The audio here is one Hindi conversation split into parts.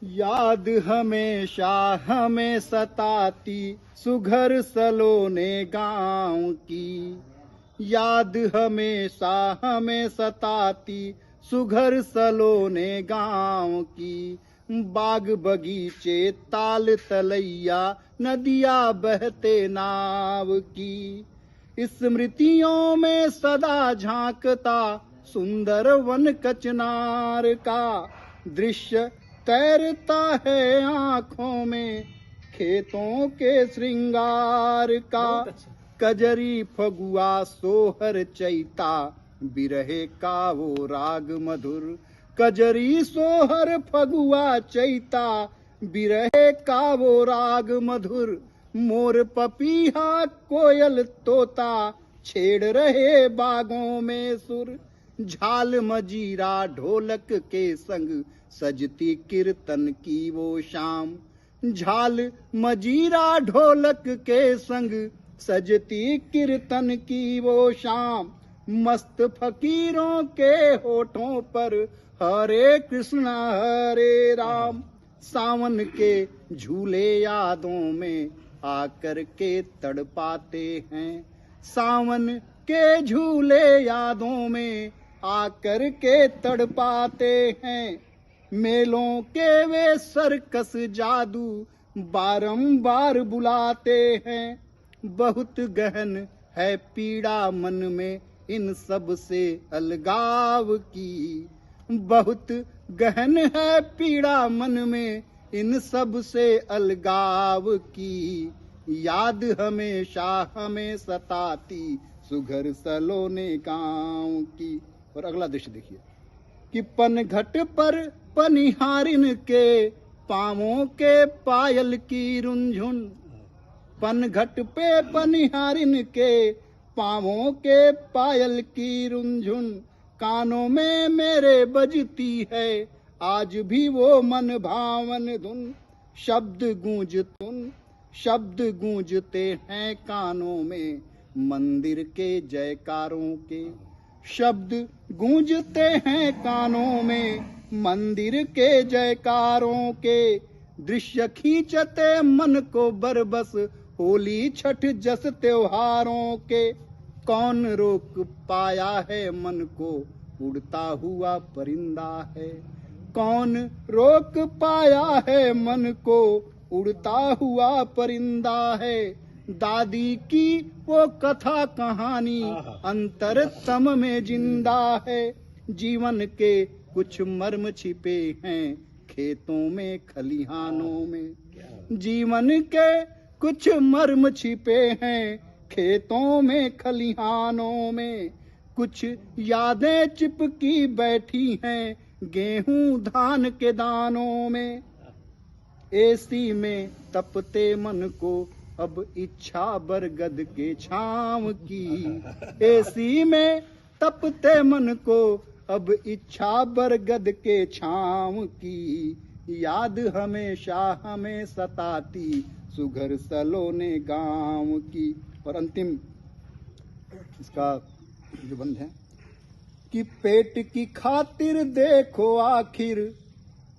याद हमेशा हमें सताती सुघर सलोने गाँव की। याद हमेशा हमें सताती सुघर सलोने गाँव की। बाग बगीचे ताल तलैया नदिया बहते नाव की। स्मृतियों में सदा झांकता सुंदर वन कचनार का दृश्य तैरता है आंखों में खेतों के श्रृंगार का। कजरी फगुआ सोहर चैता बिरहे का वो राग मधुर। कजरी सोहर फगुआ चैता बिरहे का वो राग मधुर। मोर पपीहा कोयल तोता छेड़ रहे बागों में सुर। झाल मजीरा ढोलक के संग सजती कीर्तन की वो शाम। झाल मजीरा ढोलक के संग सजती कीर्तन की वो शाम। मस्त फकीरों के होठों पर हरे कृष्णा हरे राम। सावन के झूले यादों में आकर के तड़पाते हैं। सावन के झूले यादों में आकर के तड़पाते हैं। मेलों के वे सर्कस जादू बारंबार बुलाते हैं। बहुत गहन है पीड़ा मन में इन सब से अलगाव की। बहुत गहन है पीड़ा मन में इन सब से अलगाव की। याद हमेशा हमें सताती सुघर सलोने गाँव की। और अगला दृश्य देखिए कि पनघट पर पनिहारिन के पांवों के पायल की रुंझुन। पनघट पे पनिहारिन के पांवों के पायल की रुंझुन। कानों में मेरे बजती है आज भी वो मन भावन धुन। शब्द गूंजते हैं कानों में मंदिर के जयकारों के। शब्द गूंजते हैं कानों में मंदिर के जयकारों के। दृश्य खींचते मन को बरबस होली छठ जस त्योहारों के। कौन रोक पाया है मन को उड़ता हुआ परिंदा है। कौन रोक पाया है मन को उड़ता हुआ परिंदा है। दादी की वो कथा कहानी अंतरतम में जिंदा है। जीवन के कुछ मर्म छिपे हैं खेतों में खलिहानों में। जीवन के कुछ मर्म छिपे हैं खेतों में खलिहानों में। कुछ यादें चिपकी बैठी हैं गेहूं धान के दानों में। एसी में तपते मन को अब इच्छा बरगद के छांव की। एसी में तपते मन को अब इच्छा बरगद के छांव की। याद हमेशा हमें सताती सुघर सलोने गांव की। और अंतिम इसका जो बंद है कि पेट की खातिर देखो आखिर।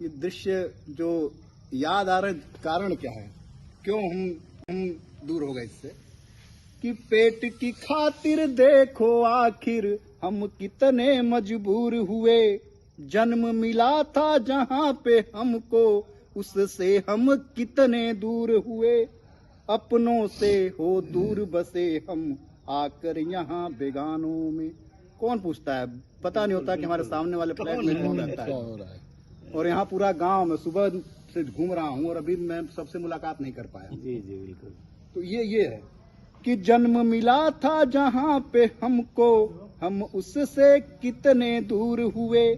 ये दृश्य जो याद आ रहा है कारण क्या है, क्यों हम दूर हो गए इससे। कि पेट की खातिर देखो आखिर हम कितने मजबूर हुए। जन्म मिला था जहां पे हमको उससे हम कितने दूर हुए। अपनों से हो दूर बसे हम आकर यहाँ बेगानों में। कौन पूछता है, पता नहीं होता कि हमारे सामने वाले फ्लैट में कौन रहता है। और यहाँ पूरा गांव में सुबह से घूम रहा हूँ और अभी मैं सबसे मुलाकात नहीं कर पाया। जी जी बिल्कुल। तो ये है कि जन्म मिला था जहाँ पे हमको हम उससे कितने दूर हुए।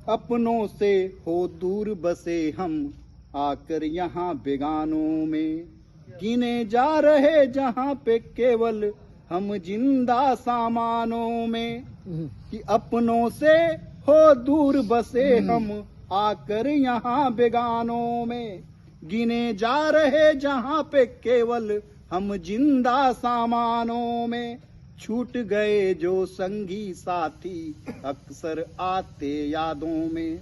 अपनों से हो दूर बसे हम आकर यहाँ बेगानों में। गिने जा रहे जहाँ पे केवल हम जिंदा सामानों में। कि अपनों से हो दूर बसे हम आकर यहाँ बेगानों में। गिने जा रहे जहाँ पे केवल हम जिंदा सामानों में। छूट गए जो संगी साथी अक्सर आते यादों में।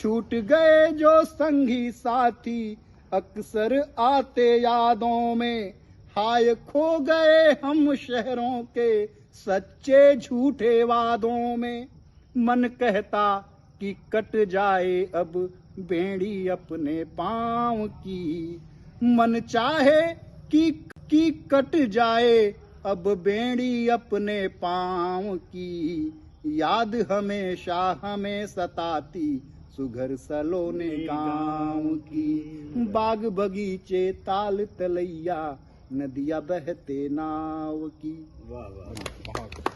छूट गए जो संगी साथी अक्सर आते यादों में, हाय खो गए हम शहरों के सच्चे झूठे वादों में। मन कहता कि कट जाए अब बेड़ी अपने पाँव की, मन चाहे कि कट जाए अब बेड़ी अपने पाँव की। याद हमेशा हमें सताती सुघर सलोने गाँव की। बाग बगीचे ताल तलैया नदियाँ बहते नाव की। वाह वाह।